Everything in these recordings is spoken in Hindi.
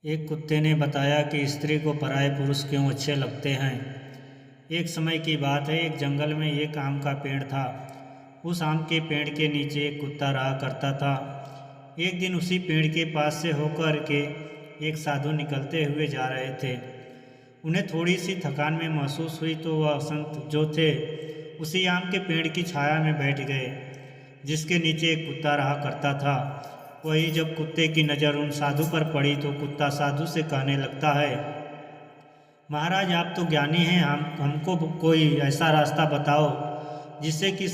एक कुत्ते ने बताया कि स्त्री को पराये पुरुष क्यों अच्छे लगते हैं। एक समय की बात है, एक जंगल में एक आम का पेड़ था। उस आम के पेड़ के नीचे एक कुत्ता रहा करता था। एक दिन उसी पेड़ के पास से होकर के एक साधु निकलते हुए जा रहे थे। उन्हें थोड़ी सी थकान में महसूस हुई तो वह संत जो थे उसी आम के पेड़ की छाया में बैठ गए जिसके नीचे एक कुत्ता रहा करता था। वही जब कुत्ते की नज़र उन साधु पर पड़ी तो कुत्ता साधु से कहने लगता है, महाराज आप तो ज्ञानी हैं, हमको कोई ऐसा रास्ता बताओ जिससे कि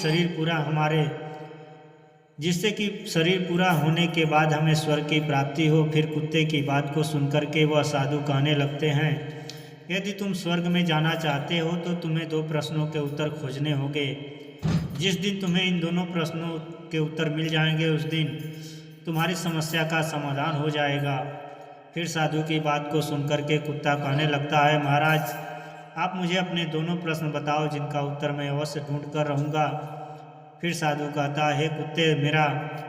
शरीर पूरा होने के बाद हमें स्वर्ग की प्राप्ति हो। फिर कुत्ते की बात को सुनकर के वह साधु कहने लगते हैं, यदि तुम स्वर्ग में जाना चाहते हो तो तुम्हें 2 प्रश्नों के उत्तर खोजने होंगे। जिस दिन तुम्हें इन दोनों प्रश्नों के उत्तर मिल जाएंगे उस दिन तुम्हारी समस्या का समाधान हो जाएगा। फिर साधु की बात को सुनकर के कुत्ता कहने लगता है, महाराज आप मुझे अपने दोनों प्रश्न बताओ जिनका उत्तर मैं अवश्य ढूंढ कर रहूँगा। फिर साधु कहता है, हे कुत्ते, मेरा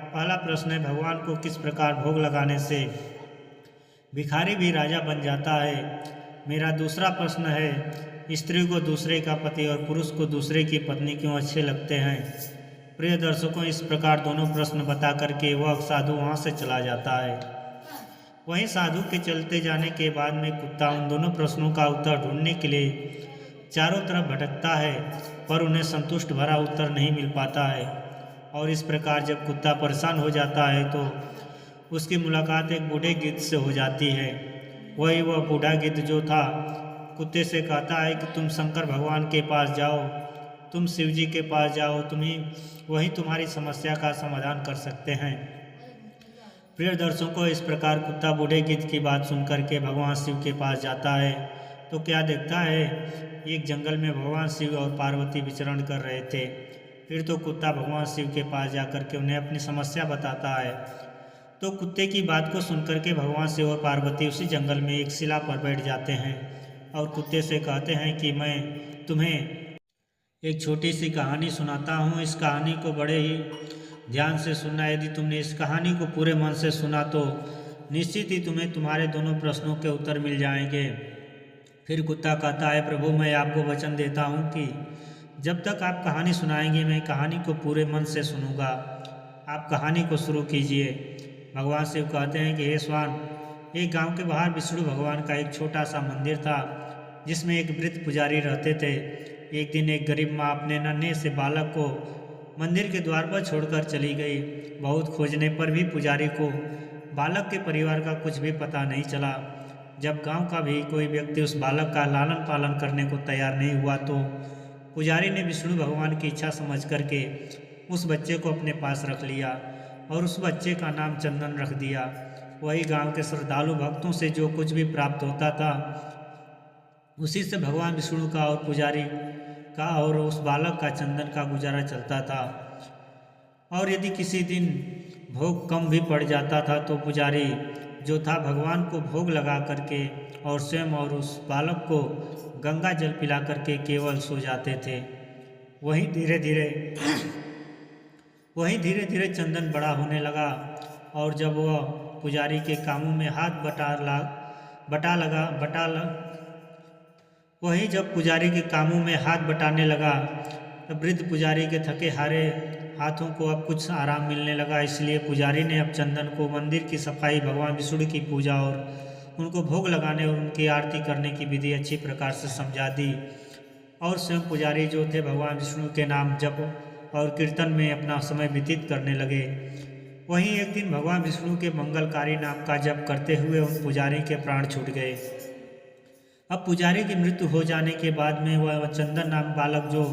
पहला प्रश्न है, भगवान को किस प्रकार भोग लगाने से भिखारी भी राजा बन जाता है। मेरा दूसरा प्रश्न है, स्त्री को दूसरे का पति और पुरुष को दूसरे की पत्नी क्यों अच्छे लगते हैं। प्रिय दर्शकों, इस प्रकार दोनों प्रश्न बता करके वह साधु वहाँ से चला जाता है। वहीं साधु के चलते जाने के बाद में कुत्ता उन दोनों प्रश्नों का उत्तर ढूंढने के लिए चारों तरफ भटकता है, पर उन्हें संतुष्ट भरा उत्तर नहीं मिल पाता है। और इस प्रकार जब कुत्ता परेशान हो जाता है तो उसकी मुलाकात एक बूढ़े गिद्ध से हो जाती है। वह बूढ़ा गिद्ध जो था कुत्ते से कहता है कि तुम शंकर भगवान के पास जाओ, तुम शिव जी के पास जाओ, वही तुम्हारी समस्या का समाधान कर सकते हैं। प्रिय दर्शकों, इस प्रकार कुत्ता बूढ़े गिद्ध की बात सुनकर के भगवान शिव के पास जाता है तो क्या देखता है, एक जंगल में भगवान शिव और पार्वती विचरण कर रहे थे। फिर तो कुत्ता भगवान शिव के पास जाकर के उन्हें अपनी समस्या बताता है। तो कुत्ते की बात को सुनकर के भगवान शिव और पार्वती उसी जंगल में एक शिला पर बैठ जाते हैं और कुत्ते से कहते हैं कि मैं तुम्हें एक छोटी सी कहानी सुनाता हूँ। इस कहानी को बड़े ही ध्यान से सुनना। यदि तुमने इस कहानी को पूरे मन से सुना तो निश्चित ही तुम्हें तुम्हारे दोनों प्रश्नों के उत्तर मिल जाएंगे। फिर कुत्ता कहता है, प्रभु मैं आपको वचन देता हूँ कि जब तक आप कहानी सुनाएंगे मैं कहानी को पूरे मन से सुनूंगा। आप कहानी को शुरू कीजिए। भगवान शिव कहते हैं कि हे स्वान, एक गांव के बाहर विष्णु भगवान का एक छोटा सा मंदिर था जिसमें एक वृद्ध पुजारी रहते थे। एक दिन एक गरीब माँ अपने नन्हे से बालक को मंदिर के द्वार पर छोड़कर चली गई। बहुत खोजने पर भी पुजारी को बालक के परिवार का कुछ भी पता नहीं चला। जब गांव का भी कोई व्यक्ति उस बालक का लालन पालन करने को तैयार नहीं हुआ तो पुजारी ने विष्णु भगवान की इच्छा समझ करके उस बच्चे को अपने पास रख लिया और उस बच्चे का नाम चंदन रख दिया। वही गांव के श्रद्धालु भक्तों से जो कुछ भी प्राप्त होता था उसी से भगवान विष्णु का और पुजारी का और उस बालक का चंदन का गुजारा चलता था। और यदि किसी दिन भोग कम भी पड़ जाता था तो पुजारी जो था भगवान को भोग लगा करके और स्वयं और उस बालक को गंगा जल पिला करके केवल सो जाते थे। वहीं धीरे धीरे चंदन बड़ा होने लगा और जब वह पुजारी के कामों में हाथ जब पुजारी के कामों में हाथ बटाने लगा तब वृद्ध पुजारी के थके हारे हाथों को अब कुछ आराम मिलने लगा। इसलिए पुजारी ने अब चंदन को मंदिर की सफाई, भगवान विष्णु की पूजा और उनको भोग लगाने और उनकी आरती करने की विधि अच्छी प्रकार से समझा दी। और स्वयं पुजारी जो थे भगवान विष्णु के नाम जप और कीर्तन में अपना समय व्यतीत करने लगे। वहीं एक दिन भगवान विष्णु के मंगलकारी नाम का जप करते हुए उन पुजारी के प्राण छूट गए। अब पुजारी की मृत्यु हो जाने के बाद में वह चंदन नाम बालक जो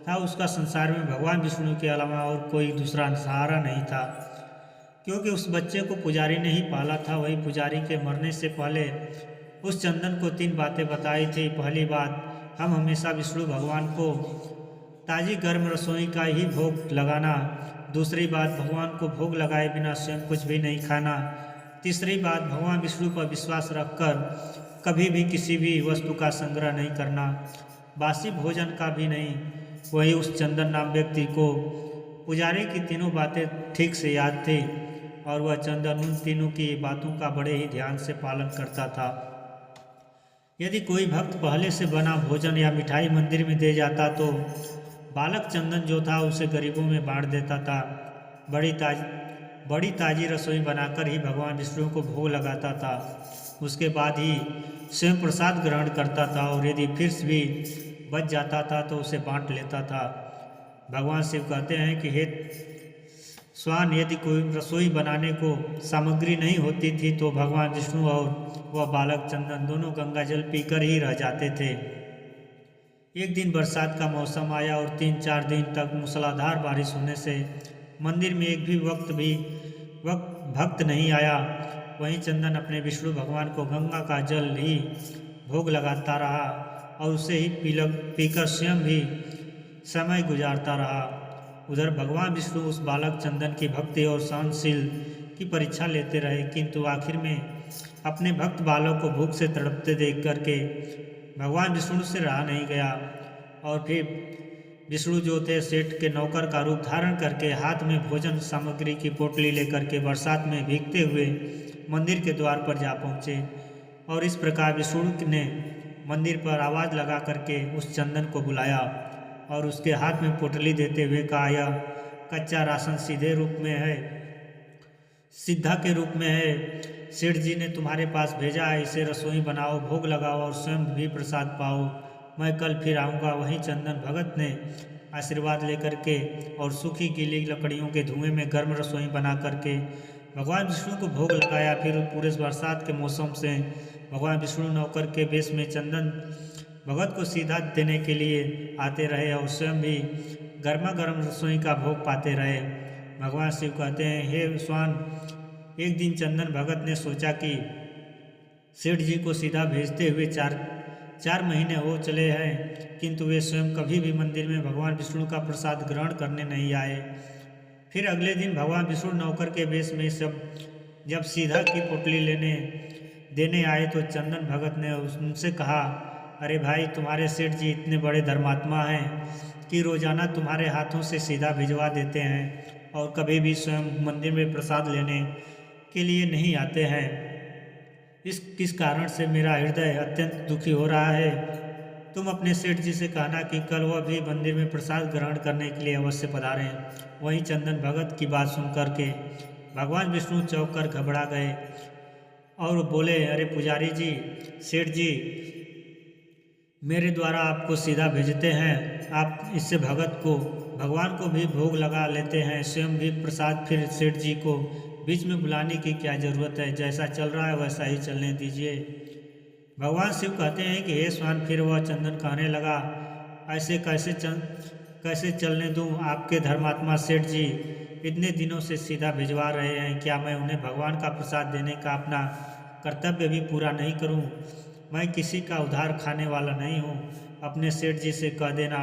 था उसका संसार में भगवान विष्णु के अलावा और कोई दूसरा सहारा नहीं था, क्योंकि उस बच्चे को पुजारी ने ही पाला था। वही पुजारी के मरने से पहले उस चंदन को 3 बातें बताई थी। पहली बात, हम हमेशा विष्णु भगवान को ताज़ी गर्म रसोई का ही भोग लगाना। दूसरी बात, भगवान को भोग लगाए बिना स्वयं कुछ भी नहीं खाना। तीसरी बात, भगवान विष्णु पर विश्वास रखकर कभी भी किसी भी वस्तु का संग्रह नहीं करना, बासी भोजन का भी नहीं। वही उस चंदन नाम व्यक्ति को पुजारी की तीनों बातें ठीक से याद थी। और वह चंदन उन तीनों की बातों का बड़े ही ध्यान से पालन करता था। यदि कोई भक्त पहले से बना भोजन या मिठाई मंदिर में दे जाता तो बालक चंदन जो था उसे गरीबों में बांट देता था। बड़ी ताजी रसोई बनाकर ही भगवान विष्णु को भोग लगाता था। उसके बाद ही स्वयं प्रसाद ग्रहण करता था और यदि फिर भी बच जाता था तो उसे बांट लेता था। भगवान शिव कहते हैं कि हे स्वान, यदि कोई रसोई बनाने को सामग्री नहीं होती थी तो भगवान विष्णु और वह बालक चंदन दोनों गंगा जल पीकर ही रह जाते थे। एक दिन बरसात का मौसम आया और 3-4 दिन तक मूसलाधार बारिश होने से मंदिर में एक भी भक्त नहीं आया। वहीं चंदन अपने विष्णु भगवान को गंगा का जल ही भोग लगाता रहा और उसे ही पीकर स्वयं भी समय गुजारता रहा। उधर भगवान विष्णु उस बालक चंदन की भक्ति और सहनशील की परीक्षा लेते रहे, किंतु आखिर में अपने भक्त बालक को भूख से तड़पते देख करके भगवान विष्णु से रहा नहीं गया और फिर विष्णु जो थे सेठ के नौकर का रूप धारण करके हाथ में भोजन सामग्री की पोटली लेकर के बरसात में भीगते हुए मंदिर के द्वार पर जा पहुँचे। और इस प्रकार विष्णु ने मंदिर पर आवाज़ लगा करके उस चंदन को बुलाया और उसके हाथ में पोटली देते हुए कहा, यह कच्चा राशन सिद्धा के रूप में है। सेठ जी ने तुम्हारे पास भेजा है, इसे रसोई बनाओ, भोग लगाओ और स्वयं भी प्रसाद पाओ। मैं कल फिर आऊँगा। वहीं चंदन भगत ने आशीर्वाद लेकर के और सूखी गीली लकड़ियों के धुएं में गर्म रसोई बना करके भगवान विष्णु को भोग लगाया। फिर पूरे बरसात के मौसम से भगवान विष्णु नौकर के वेश में चंदन भगत को सीधा देने के लिए आते रहे और स्वयं भी गर्मा गर्म रसोई का भोग पाते रहे। भगवान शिव कहते हैं, हे स्वान, एक दिन चंदन भगत ने सोचा कि सेठ जी को सीधा भेजते हुए चार महीने हो चले हैं, किंतु वे स्वयं कभी भी मंदिर में भगवान विष्णु का प्रसाद ग्रहण करने नहीं आए। फिर अगले दिन भगवान विष्णु नौकर के वेश में जब सीधा की पोटली देने आए तो चंदन भगत ने उनसे कहा, अरे भाई, तुम्हारे सेठ जी इतने बड़े धर्मात्मा हैं कि रोजाना तुम्हारे हाथों से सीधा भिजवा देते हैं और कभी भी स्वयं मंदिर में प्रसाद लेने के लिए नहीं आते हैं। किस कारण से मेरा हृदय अत्यंत दुखी हो रहा है। तुम अपने सेठ जी से कहना कि कल वह भी मंदिर में प्रसाद ग्रहण करने के लिए अवश्य पधारें। वहीं चंदन भगत की बात सुन करके भगवान विष्णु चौंक कर घबरा गए और बोले, अरे पुजारी जी, सेठ जी मेरे द्वारा आपको सीधा भेजते हैं, आप इससे भगवान को भी भोग लगा लेते हैं, स्वयं भी प्रसाद, फिर सेठ जी को बीच में बुलाने की क्या ज़रूरत है। जैसा चल रहा है वैसा ही चलने दीजिए। भगवान शिव कहते हैं कि हे स्वान, फिर वह चंदन कहने लगा, ऐसे कैसे चलने दूं। आपके धर्मात्मा सेठ जी इतने दिनों से सीधा भिजवा रहे हैं, क्या मैं उन्हें भगवान का प्रसाद देने का अपना कर्तव्य भी पूरा नहीं करूं। मैं किसी का उधार खाने वाला नहीं हूं। अपने सेठ जी से कह देना,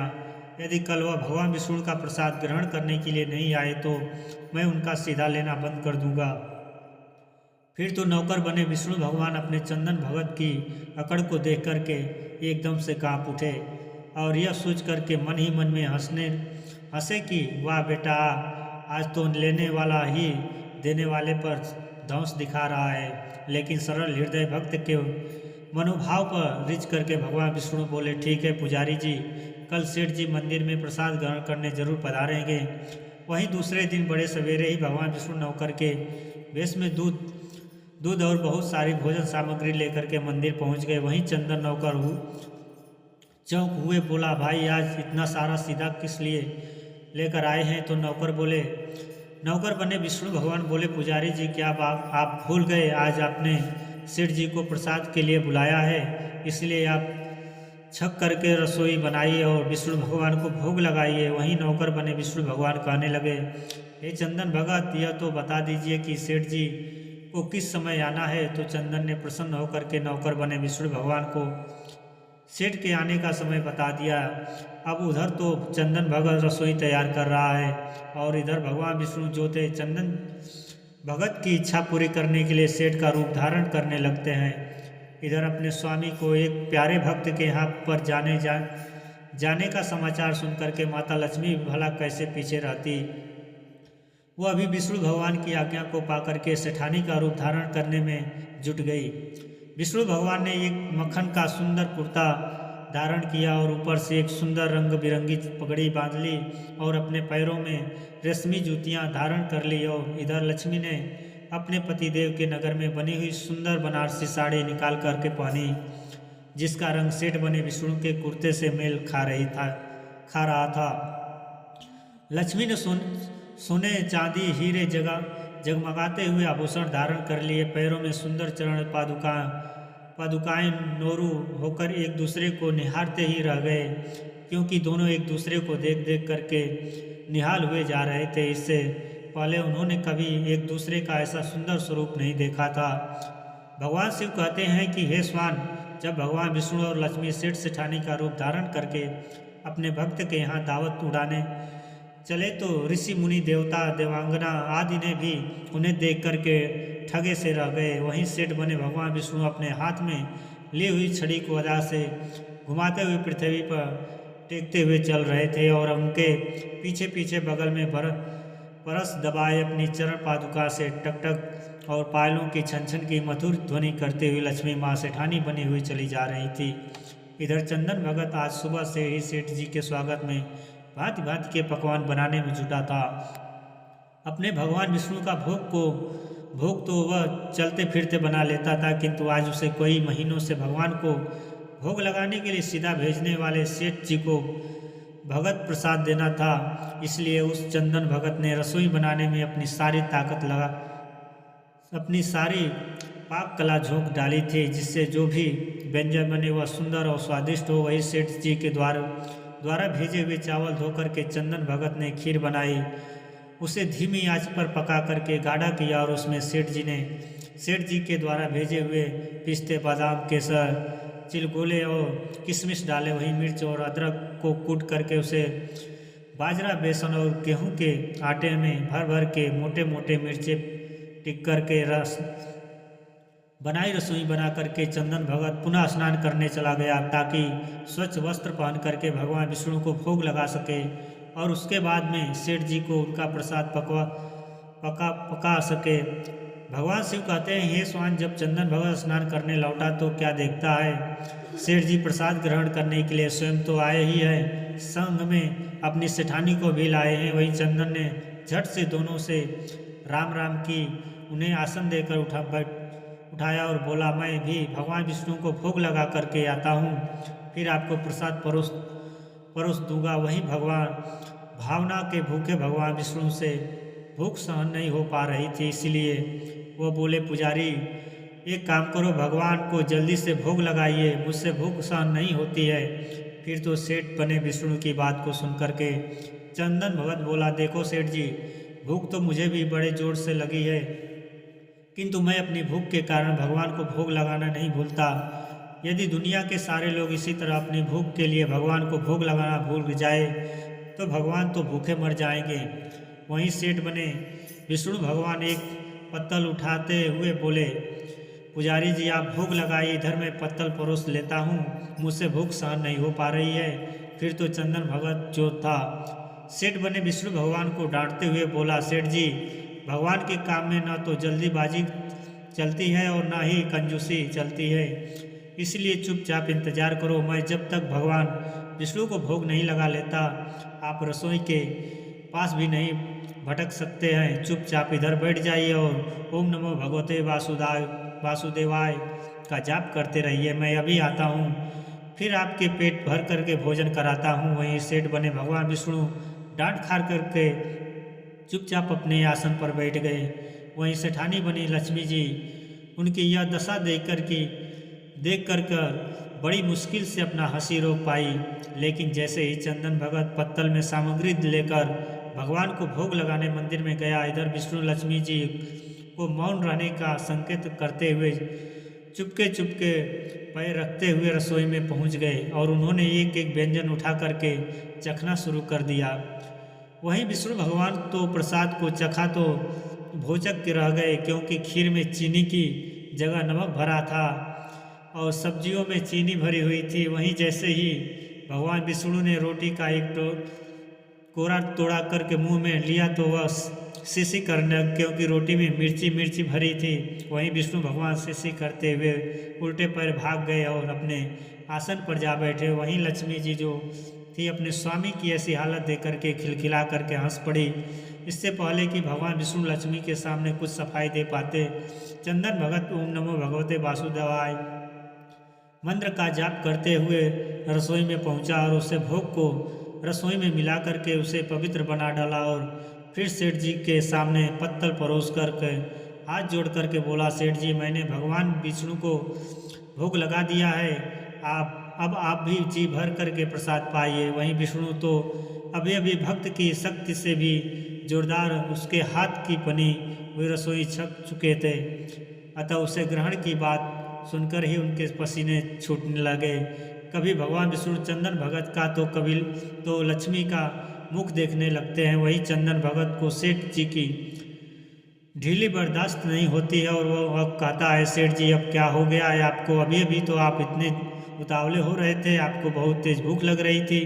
यदि कल वह भगवान विष्णु का प्रसाद ग्रहण करने के लिए नहीं आए तो मैं उनका सीधा लेना बंद कर दूंगा। फिर तो नौकर बने विष्णु भगवान अपने चंदन भगत की अकड़ को देख करके एकदम से कांप उठे और यह सोच करके मन ही मन में हंसे कि वाह बेटा, आज तो लेने वाला ही देने वाले पर धौंस दिखा रहा है। लेकिन सरल हृदय भक्त के मनोभाव पर रिझ करके भगवान विष्णु बोले, ठीक है पुजारी जी, कल सेठ जी मंदिर में प्रसाद ग्रहण करने जरूर पधारेंगे। वहीं दूसरे दिन बड़े सवेरे ही भगवान विष्णु नौकर के वेश में दूध और बहुत सारी भोजन सामग्री लेकर के मंदिर पहुंच गए। वहीं चंदन नौकर चौंक हुए बोला, भाई आज इतना सारा सीधा किस लिए लेकर आए हैं। तो नौकर बने विष्णु भगवान बोले, पुजारी जी क्या आप भूल गए, आज आपने सेठ जी को प्रसाद के लिए बुलाया है, इसलिए आप छक करके रसोई बनाइए और विष्णु भगवान को भोग लगाइए। वहीं नौकर बने विष्णु भगवान कहने लगे, हे चंदन भगत, यह तो बता दीजिए कि सेठ जी को किस समय आना है। तो चंदन ने प्रसन्न होकर के नौकर बने विष्णु भगवान को सेठ के आने का समय बता दिया। अब उधर तो चंदन भगत रसोई तैयार कर रहा है और इधर भगवान विष्णु जो थे चंदन भगत की इच्छा पूरी करने के लिए सेठ का रूप धारण करने लगते हैं। इधर अपने स्वामी को एक प्यारे भक्त के यहाँ पर जाने का समाचार सुनकर के माता लक्ष्मी भला कैसे पीछे रहती। वह अभी विष्णु भगवान की आज्ञा को पाकर के सेठानी का रूप धारण करने में जुट गई। विष्णु भगवान ने एक मक्खन का सुंदर कुर्ता धारण किया और ऊपर से एक सुंदर रंग बिरंगी पगड़ी बांध ली और अपने पैरों में रेशमी जूतियां धारण कर ली। और इधर लक्ष्मी ने अपने पतिदेव के नगर में बनी हुई सुंदर बनारसी साड़ी निकाल करके पहनी, जिसका रंग सेठ बने विष्णु के कुर्ते से मेल खा रहा था। लक्ष्मी ने सोने चांदी हीरे जगमगाते हुए आभूषण धारण कर लिए। पैरों में सुंदर चरण पादुकाएं नोरू होकर एक दूसरे को निहारते ही रह गए, क्योंकि दोनों एक दूसरे को देख देख करके निहाल हुए जा रहे थे। इससे पहले उन्होंने कभी एक दूसरे का ऐसा सुंदर स्वरूप नहीं देखा था। भगवान शिव कहते हैं कि हे स्वान, जब भगवान विष्णु और लक्ष्मी सेठ सेठानी का रूप धारण करके अपने भक्त के यहाँ दावत उड़ाने चले तो ऋषि मुनि देवता देवांगना आदि ने भी उन्हें देख करके ठगे से रह गए। वहीं सेठ बने भगवान विष्णु अपने हाथ में ली हुई छड़ी को अदा से घुमाते हुए पृथ्वी पर टेकते हुए चल रहे थे और उनके पीछे पीछे बगल में परस दबाए अपनी चरण पादुका से टकटक और पायलों की छन छन की मधुर ध्वनि करते हुए लक्ष्मी माँ सेठानी बनी हुई चली जा रही थी। इधर चंदन भगत आज सुबह से ही सेठ जी के स्वागत में भांति भांति के पकवान बनाने में जुटा था। अपने भगवान विष्णु का भोग तो वह चलते फिरते बना लेता था, किंतु आज उसे कई महीनों से भगवान को भोग लगाने के लिए सीधा भेजने वाले सेठ जी को भगत प्रसाद देना था। इसलिए उस चंदन भगत ने रसोई बनाने में अपनी सारी पाक कला झोंक डाली थी, जिससे जो भी व्यंजन बने वह सुंदर और स्वादिष्ट हो। वही सेठ जी के द्वारा भेजे हुए चावल धोकर के चंदन भगत ने खीर बनाई, उसे धीमी आंच पर पका करके गाढ़ा किया और उसमें सेठ जी के द्वारा भेजे हुए पिस्ते, बादाम, केसर, चिलगोले और किशमिश डाले। वहीं मिर्च और अदरक को कूट करके उसे बाजरा, बेसन और गेहूं के आटे में भर भर के मोटे मोटे मिर्चे टिक करके बनाई रसोई बना करके चंदन भगत पुनः स्नान करने चला गया, ताकि स्वच्छ वस्त्र पहन करके भगवान विष्णु को भोग लगा सके और उसके बाद में सेठ जी को उनका प्रसाद पका सके। भगवान शिव कहते हैं, हे स्वान, जब चंदन भगत स्नान करने लौटा तो क्या देखता है, सेठ जी प्रसाद ग्रहण करने के लिए स्वयं तो आए ही हैं, संग में अपनी सेठानी को भी लाए हैं। वहीं चंदन ने झट से दोनों से राम राम की, उन्हें आसन देकर उठाया और बोला, मैं भी भगवान विष्णु को भोग लगा करके आता हूँ, फिर आपको प्रसाद परोस दूंगा। वहीं भावना के भूखे भगवान विष्णु से भूख सहन नहीं हो पा रही थी, इसलिए वो बोले, पुजारी एक काम करो, भगवान को जल्दी से भोग लगाइए, मुझसे भूख सहन नहीं होती है। फिर तो सेठ बने विष्णु की बात को सुन करके चंदन भगत बोला, देखो सेठ जी, भूख तो मुझे भी बड़े जोर से लगी है, किंतु मैं अपनी भूख के कारण भगवान को भोग लगाना नहीं भूलता। यदि दुनिया के सारे लोग इसी तरह अपनी भूख के लिए भगवान को भोग लगाना भूल जाए तो भगवान तो भूखे मर जाएंगे। वहीं सेठ बने विष्णु भगवान एक पत्तल उठाते हुए बोले, पुजारी जी आप भोग लगाइए, इधर मैं पत्तल परोस लेता हूँ, मुझसे भूख सहन नहीं हो पा रही है। फिर तो चंदन भगत जो था सेठ बने विष्णु भगवान को डांटते हुए बोला, सेठ जी, भगवान के काम में न तो जल्दीबाजी चलती है और ना ही कंजूसी चलती है, इसलिए चुपचाप इंतजार करो। मैं जब तक भगवान विष्णु को भोग नहीं लगा लेता, आप रसोई के पास भी नहीं भटक सकते हैं। चुपचाप इधर बैठ जाइए और ओम नमो भगवते वासुदेवाय का जाप करते रहिए, मैं अभी आता हूँ, फिर आपके पेट भर करके भोजन कराता हूँ। वहीं सेठ बने भगवान विष्णु डांट खा करके चुपचाप अपने आसन पर बैठ गए। वहीं सेठानी बनी लक्ष्मी जी उनकी यह दशा देख कर बड़ी मुश्किल से अपना हंसी रोक पाई, लेकिन जैसे ही चंदन भगत पत्तल में सामग्री लेकर भगवान को भोग लगाने मंदिर में गया, इधर विष्णु लक्ष्मी जी को मौन रहने का संकेत करते हुए चुपके पैर रखते हुए रसोई में पहुंच गए और उन्होंने एक एक व्यंजन उठा करके चखना शुरू कर दिया। वहीं विष्णु भगवान तो प्रसाद को चखा तो भोचक के रह गए, क्योंकि खीर में चीनी की जगह नमक भरा था और सब्जियों में चीनी भरी हुई थी। वहीं जैसे ही भगवान विष्णु ने रोटी का एक कोरा तोड़ा करके मुंह में लिया तो वह शीशी करने, क्योंकि रोटी में मिर्ची मिर्ची भरी थी। वहीं विष्णु भगवान शीशी करते हुए उल्टे पैर भाग गए और अपने आसन पर जा बैठे। वहीं लक्ष्मी जी जो थी अपने स्वामी की ऐसी हालत देख करके खिलखिला करके हंस पड़ी। इससे पहले कि भगवान विष्णु लक्ष्मी के सामने कुछ सफाई दे पाते, चंदन भगत ओम नमो भगवते वासुदेवाय मंत्र का जाप करते हुए रसोई में पहुंचा और उसे भोग को रसोई में मिला करके उसे पवित्र बना डाला और फिर सेठ जी के सामने पत्तल परोस करके हाथ जोड़ करके बोला, सेठ जी मैंने भगवान विष्णु को भोग लगा दिया है, अब आप भी जी भर करके प्रसाद पाइए। वहीं विष्णु तो अभी अभी भक्त की शक्ति से भी जोरदार उसके हाथ की बनी हुई रसोई छक चुके थे, अतः उसे ग्रहण की बात सुनकर ही उनके पसीने छूटने लगे। कभी भगवान विष्णु चंदन भगत का तो कभी तो लक्ष्मी का मुख देखने लगते हैं। वही चंदन भगत को सेठ जी की ढीली बर्दाश्त नहीं होती है और वह कहता है, सेठ जी अब क्या हो गया है आपको? अभी अभी तो आप इतने उतावले हो रहे थे, आपको बहुत तेज भूख लग रही थी,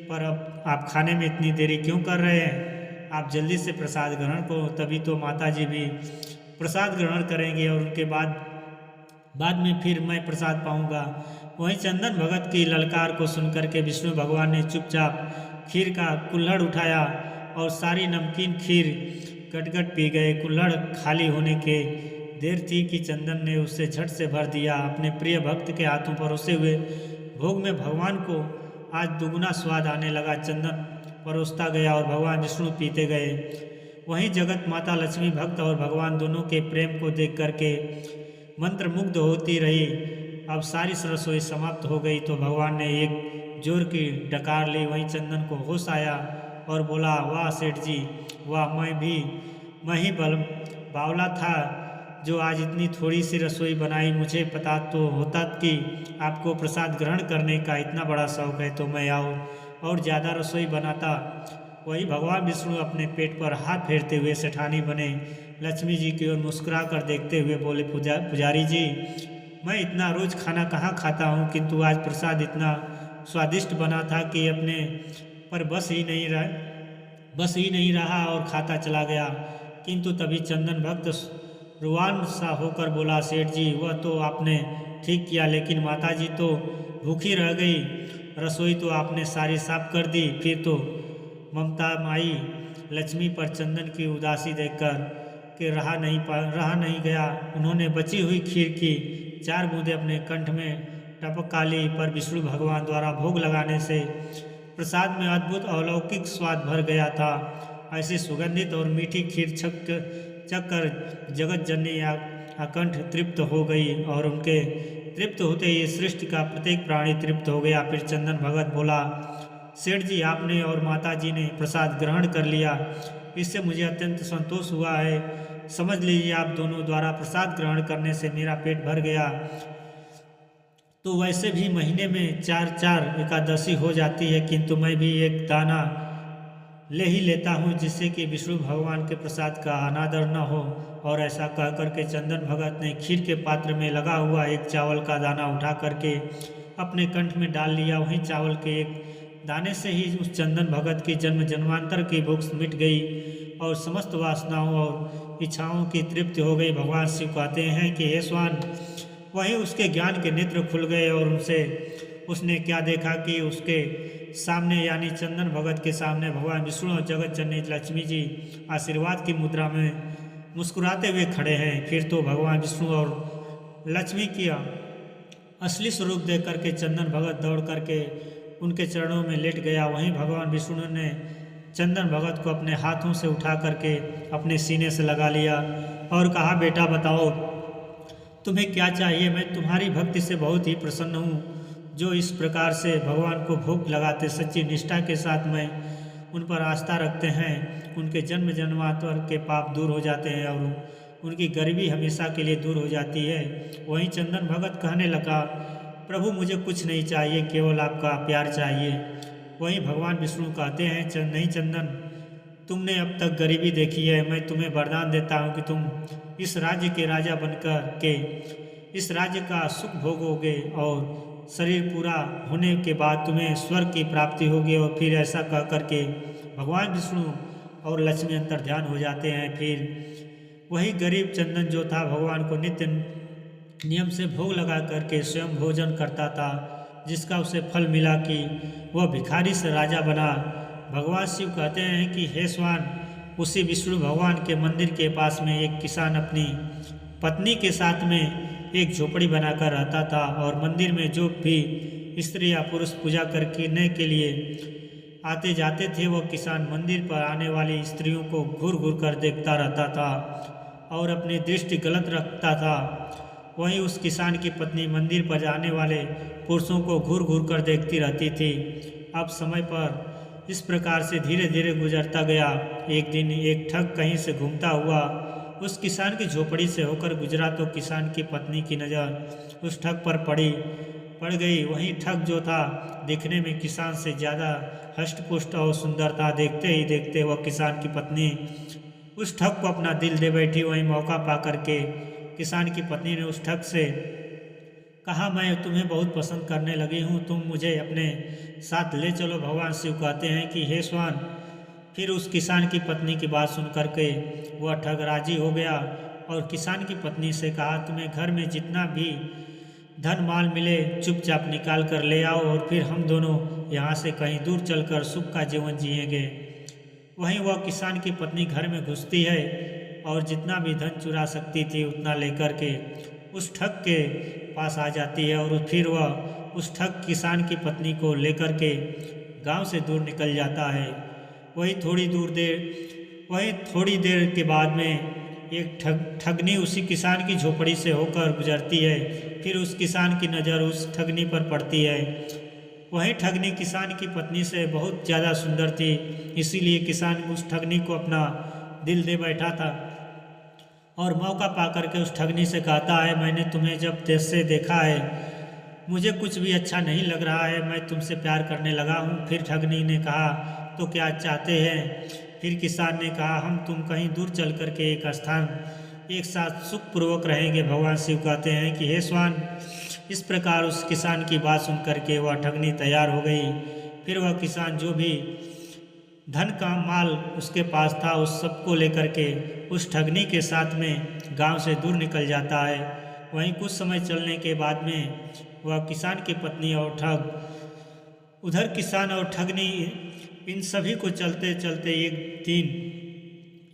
पर अब आप खाने में इतनी देरी क्यों कर रहे हैं? आप जल्दी से प्रसाद ग्रहण करो, तभी तो माता जी भी प्रसाद ग्रहण करेंगे और उनके बाद में फिर मैं प्रसाद पाऊंगा। वहीं चंदन भगत की ललकार को सुनकर के विष्णु भगवान ने चुपचाप खीर का कुल्हड़ उठाया और सारी नमकीन खीर गटगट पी गए। कुल्हड़ खाली होने के देर थी कि चंदन ने उसे झट से भर दिया। अपने प्रिय भक्त के हाथों परोसे हुए भोग में भगवान को आज दुगुना स्वाद आने लगा। चंदन परोसता गया और भगवान विष्णु पीते गए। वहीं जगत माता लक्ष्मी भक्त और भगवान दोनों के प्रेम को देख करके मंत्रमुग्ध होती रही। अब सारी रसोई समाप्त हो गई तो भगवान ने एक जोर की डकार ली। वहीं चंदन को होश आया और बोला, वाह सेठ जी वाह, मैं ही बावला था जो आज इतनी थोड़ी सी रसोई बनाई। मुझे पता तो होता कि आपको प्रसाद ग्रहण करने का इतना बड़ा शौक है तो मैं और ज़्यादा रसोई बनाता। वही भगवान विष्णु अपने पेट पर हाथ फेरते हुए सेठानी बने लक्ष्मी जी की ओर मुस्कुरा कर देखते हुए बोले, पुजारी जी मैं इतना रोज़ खाना कहाँ खाता हूँ, किंतु आज प्रसाद इतना स्वादिष्ट बना था कि अपने पर बस ही नहीं रहा और खाता चला गया। किंतु तभी चंदन भक्त रुआन सा होकर बोला, सेठ जी वह तो आपने ठीक किया, लेकिन माता जी तो भूखी रह गई, रसोई तो आपने सारी साफ कर दी। फिर तो ममता माई लक्ष्मी पर चंदन की उदासी देखकर के रहा नहीं गया। उन्होंने बची हुई खीर की 4 बूंदें अपने कंठ में टपका ली। पर विष्णु भगवान द्वारा भोग लगाने से प्रसाद में अद्भुत अलौकिक स्वाद भर गया था। ऐसी सुगंधित और मीठी खीर चख कर जगत जननी अकंठ तृप्त हो गई और उनके तृप्त होते ही सृष्टि का प्रत्येक प्राणी तृप्त हो गया। फिर चंदन भगत बोला, सेठ जी आपने और माता जी ने प्रसाद ग्रहण कर लिया, इससे मुझे अत्यंत संतोष हुआ है। समझ लीजिए आप दोनों द्वारा प्रसाद ग्रहण करने से मेरा पेट भर गया। तो वैसे भी महीने में 4 एकादशी हो जाती है, किंतु मैं भी एक दाना ले ही लेता हूँ जिससे कि विष्णु भगवान के प्रसाद का अनादर न हो। और ऐसा कह करके चंदन भगत ने खीर के पात्र में लगा हुआ एक चावल का दाना उठा करके अपने कंठ में डाल लिया। वहीं चावल के एक दाने से ही उस चंदन भगत की जन्म जन्मांतर की भूख मिट गई और समस्त वासनाओं और इच्छाओं की तृप्ति हो गई। भगवान शिव कहते हैं कि हे स्वान, वहीं उसके ज्ञान के नेत्र खुल गए और उसने क्या देखा कि उसके सामने यानी चंदन भगत के सामने भगवान विष्णु और जगत जननी लक्ष्मी जी आशीर्वाद की मुद्रा में मुस्कुराते हुए खड़े हैं। फिर तो भगवान विष्णु और लक्ष्मी की असली स्वरूप देख करके चंदन भगत दौड़ करके उनके चरणों में लेट गया। वहीं भगवान विष्णु ने चंदन भगत को अपने हाथों से उठा करके अपने सीने से लगा लिया और कहा, बेटा बताओ तुम्हें क्या चाहिए? मैं तुम्हारी भक्ति से बहुत ही प्रसन्न हूँ। जो इस प्रकार से भगवान को भोग लगाते सच्ची निष्ठा के साथ में उन पर आस्था रखते हैं, उनके जन्म जन्मांतर के पाप दूर हो जाते हैं और उनकी गरीबी हमेशा के लिए दूर हो जाती है। वहीं चंदन भगत कहने लगा, प्रभु मुझे कुछ नहीं चाहिए, केवल आपका प्यार चाहिए। वहीं भगवान विष्णु कहते हैं, नहीं चंदन, तुमने अब तक गरीबी देखी है, मैं तुम्हें वरदान देता हूँ कि तुम इस राज्य के राजा बनकर के इस राज्य का सुख भोगोगे और शरीर पूरा होने के बाद तुम्हें स्वर्ग की प्राप्ति होगी। और फिर ऐसा कह करके भगवान विष्णु और लक्ष्मी अंतर ध्यान हो जाते हैं। फिर वही गरीब चंदन जो था भगवान को नित्य नियम से भोग लगा करके स्वयं भोजन करता था, जिसका उसे फल मिला कि वह भिखारी से राजा बना। भगवान शिव कहते हैं कि हे स्वान, उसी विष्णु भगवान के मंदिर के पास में एक किसान अपनी पत्नी के साथ में एक झोपड़ी बनाकर रहता था, और मंदिर में जो भी स्त्री या पुरुष पूजा करने के लिए आते जाते थे, वह किसान मंदिर पर आने वाली स्त्रियों को घूर घूर कर देखता रहता था और अपनी दृष्टि गलत रखता था। वहीं उस किसान की पत्नी मंदिर पर जाने वाले पुरुषों को घूर घूर कर देखती रहती थी। अब समय पर इस प्रकार से धीरे धीरे गुजरता गया। एक दिन एक ठग कहीं से घूमता हुआ उस किसान की झोपड़ी से होकर गुजरा, तो किसान की पत्नी की नज़र उस ठग पर पड़ गई। वहीं ठग जो था दिखने में किसान से ज़्यादा हष्टपुष्ट और सुंदर था। देखते ही देखते वह किसान की पत्नी उस ठग को अपना दिल दे बैठी। वहीं मौका पा करके किसान की पत्नी ने उस ठग से कहा, मैं तुम्हें बहुत पसंद करने लगी हूँ, तुम मुझे अपने साथ ले चलो। भगवान शिव कहते हैं कि हे स्वान, फिर उस किसान की पत्नी की बात सुन करके वह ठग राजी हो गया और किसान की पत्नी से कहा, तुम्हें घर में जितना भी धन माल मिले चुपचाप निकाल कर ले आओ, और फिर हम दोनों यहाँ से कहीं दूर चलकर सुख का जीवन जिएंगे। वहीं वह किसान की पत्नी घर में घुसती है और जितना भी धन चुरा सकती थी उतना लेकर के उस ठग के पास आ जाती है, और फिर वह उस ठग किसान की पत्नी को लेकर के गांव से दूर निकल जाता है। वही थोड़ी देर के बाद में एक ठगनी उसी किसान की झोपड़ी से होकर गुजरती है। फिर उस किसान की नज़र उस ठगनी पर पड़ती है। वही ठगनी किसान की पत्नी से बहुत ज़्यादा सुंदर थी, इसीलिए किसान उस ठगनी को अपना दिल दे बैठा था और मौका पा करके उस ठगनी से कहता है, मैंने तुम्हें जब देश से देखा है मुझे कुछ भी अच्छा नहीं लग रहा है, मैं तुमसे प्यार करने लगा हूँ। फिर ठगनी ने कहा, तो क्या चाहते हैं? फिर किसान ने कहा, हम तुम कहीं दूर चल कर के एक स्थान एक साथ सुखपूर्वक रहेंगे। भगवान शिव कहते हैं कि हे स्वान, इस प्रकार उस किसान की बात सुन करके वह ठगनी तैयार हो गई। फिर वह किसान जो भी धन का माल उसके पास था उस सबको लेकर के उस ठगनी के साथ में गांव से दूर निकल जाता है। वहीं कुछ समय चलने के बाद में वह किसान की पत्नी और ठग उधर किसान और ठगनी इन सभी को चलते चलते एक दिन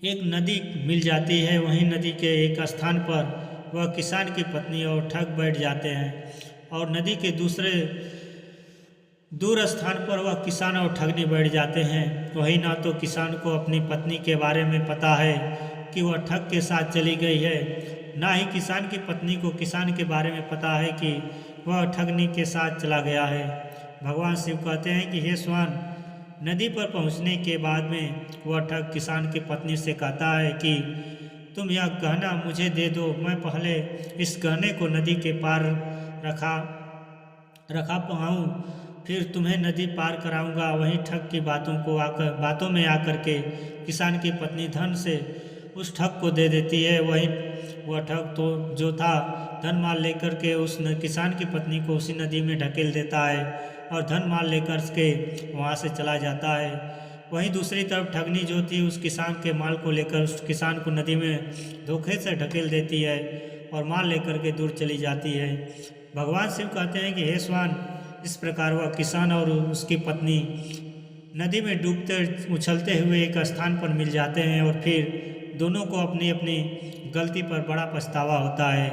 एक नदी मिल जाती है। वहीं नदी के एक स्थान पर वह किसान की पत्नी और ठग बैठ जाते हैं और नदी के दूसरे दूर स्थान पर वह किसान और ठगनी बैठ जाते हैं। वही ना तो किसान को अपनी पत्नी के बारे में पता है कि वह ठग के साथ चली गई है, ना ही किसान की पत्नी को किसान के बारे में पता है कि वह ठगनी के साथ चला गया है। भगवान शिव कहते हैं कि हे स्वान, नदी पर पहुंचने के बाद में वह ठग किसान की पत्नी से कहता है कि तुम यह गहना मुझे दे दो, मैं पहले इस गहने को नदी के पार रखा पाऊँ, फिर तुम्हें नदी पार कराऊंगा। वहीं ठग की बातों में आकर के किसान की पत्नी धन से उस ठग को दे देती है। वहीं वह ठग तो जो था धन माल लेकर के उस किसान की पत्नी को उसी नदी में ढकेल देता है और धन माल लेकर के वहाँ से चला जाता है। वहीं दूसरी तरफ ठगनी जो थी उस किसान के माल को लेकर उस किसान को नदी में धोखे से ढकेल देती है और माल लेकर के दूर चली जाती है। भगवान शिव कहते हैं कि हे स्वान, इस प्रकार वह किसान और उसकी पत्नी नदी में डूबते उछलते हुए एक स्थान पर मिल जाते हैं और फिर दोनों को अपनी अपनी गलती पर बड़ा पछतावा होता है।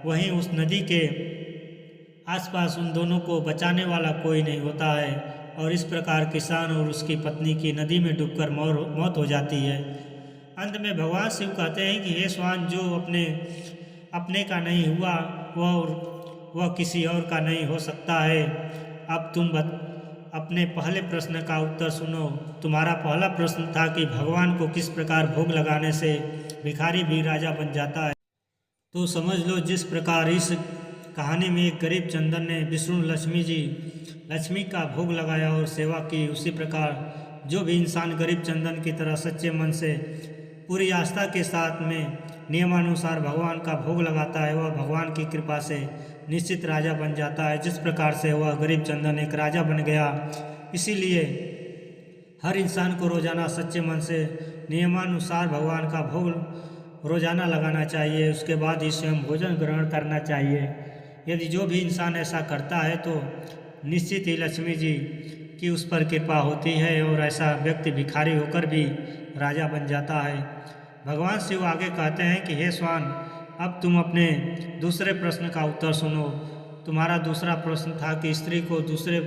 वहीं उस नदी के आसपास उन दोनों को बचाने वाला कोई नहीं होता है और इस प्रकार किसान और उसकी पत्नी की नदी में डूबकर मौत हो जाती है। अंत में भगवान शिव कहते हैं कि हे स्वान, जो अपने का नहीं हुआ वह किसी और का नहीं हो सकता है। अब तुम अपने पहले प्रश्न का उत्तर सुनो। तुम्हारा पहला प्रश्न था कि भगवान को किस प्रकार भोग लगाने से भिखारी भी राजा बन जाता है। तो समझ लो, जिस प्रकार इस कहानी में एक गरीब चंदन ने विष्णु लक्ष्मी का भोग लगाया और सेवा की, उसी प्रकार जो भी इंसान गरीब चंदन की तरह सच्चे मन से पूरी आस्था के साथ में नियमानुसार भगवान का भोग लगाता है, वह भगवान की कृपा से निश्चित राजा बन जाता है। जिस प्रकार से वह गरीब चंदन एक राजा बन गया, इसीलिए हर इंसान को रोज़ाना सच्चे मन से नियमानुसार भगवान का भोग रोज़ाना लगाना चाहिए। उसके बाद ही स्वयं भोजन ग्रहण करना चाहिए। यदि जो भी इंसान ऐसा करता है तो निश्चित ही लक्ष्मी जी की उस पर कृपा होती है और ऐसा व्यक्ति भिखारी होकर भी राजा बन जाता है। भगवान शिव आगे कहते हैं कि हे स्वान, अब तुम अपने दूसरे प्रश्न का उत्तर सुनो। तुम्हारा दूसरा प्रश्न था कि स्त्री को दूसरे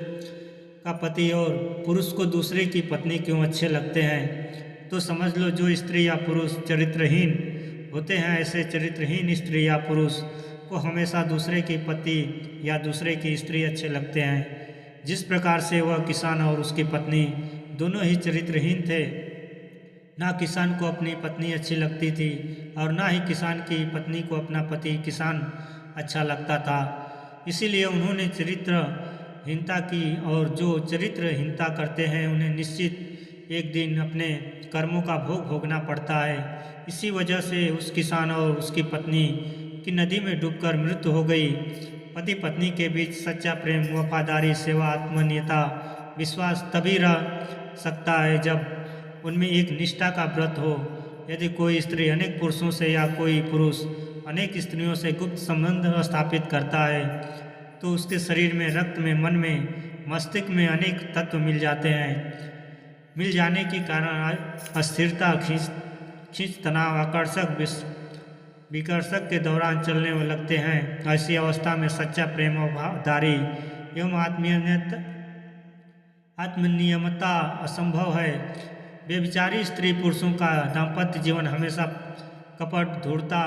का पति और पुरुष को दूसरे की पत्नी क्यों अच्छे लगते हैं। तो समझ लो, जो स्त्री या पुरुष चरित्रहीन होते हैं, ऐसे चरित्रहीन स्त्री या पुरुष को हमेशा दूसरे की पति या दूसरे की स्त्री अच्छे लगते हैं। जिस प्रकार से वह किसान और उसकी पत्नी दोनों ही चरित्रहीन थे, ना किसान को अपनी पत्नी अच्छी लगती थी और ना ही किसान की पत्नी को अपना पति किसान अच्छा लगता था। इसीलिए उन्होंने चरित्रहीनता की और जो चरित्रहीनता करते हैं उन्हें निश्चित एक दिन अपने कर्मों का भोग भोगना पड़ता है। इसी वजह से उस किसान और उसकी पत्नी की नदी में डूबकर मृत्यु हो गई। पति पत्नी के बीच सच्चा प्रेम, वफादारी, सेवा, आत्मीयता, विश्वास तभी रह सकता है जब उनमें एक निष्ठा का व्रत हो। यदि कोई स्त्री अनेक पुरुषों से या कोई पुरुष अनेक स्त्रियों से गुप्त संबंध स्थापित करता है तो उसके शरीर में, रक्त में, मन में, मस्तिष्क में अनेक तत्व मिल जाते हैं। मिल जाने के कारण अस्थिरता, खींच, तनाव, आकर्षक, विकर्षक के दौरान चलने लगते हैं। ऐसी अवस्था में सच्चा प्रेम, वफादारी एवं आत्मनियमता असंभव है। व्यभिचारी स्त्री पुरुषों का दाम्पत्य जीवन हमेशा कपट, धूर्तता,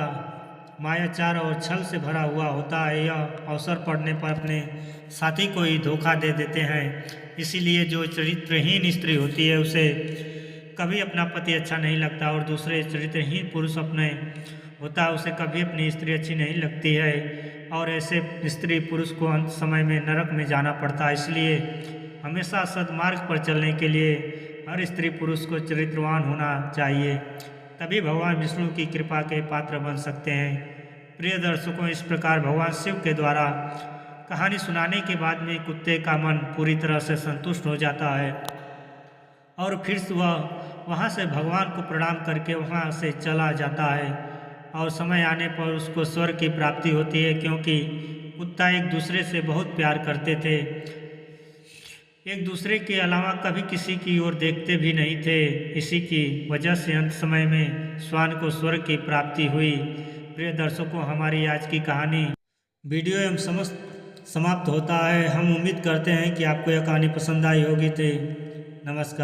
मायाचार और छल से भरा हुआ होता है। यह अवसर पड़ने पर अपने साथी को ही धोखा दे देते हैं। इसीलिए जो चरित्रहीन स्त्री होती है उसे कभी अपना पति अच्छा नहीं लगता और दूसरे चरित्रहीन पुरुष अपने होता है उसे कभी अपनी स्त्री अच्छी नहीं लगती है और ऐसे स्त्री पुरुष को अंत समय में नरक में जाना पड़ता है। इसलिए हमेशा सद्मार्ग पर चलने के लिए हर स्त्री पुरुष को चरित्रवान होना चाहिए, तभी भगवान विष्णु की कृपा के पात्र बन सकते हैं। प्रिय दर्शकों, इस प्रकार भगवान शिव के द्वारा कहानी सुनाने के बाद में कुत्ते का मन पूरी तरह से संतुष्ट हो जाता है और फिर वह वहाँ से भगवान को प्रणाम करके वहाँ से चला जाता है और समय आने पर उसको स्वर्ग की प्राप्ति होती है, क्योंकि कुत्ता एक दूसरे से बहुत प्यार करते थे। एक दूसरे के अलावा कभी किसी की ओर देखते भी नहीं थे। इसी की वजह से अंत समय में श्वान को स्वर्ग की प्राप्ति हुई। प्रिय दर्शकों, हमारी आज की कहानी वीडियो एवं समाप्त होता है। हम उम्मीद करते हैं कि आपको यह कहानी पसंद आई होगी। नमस्कार।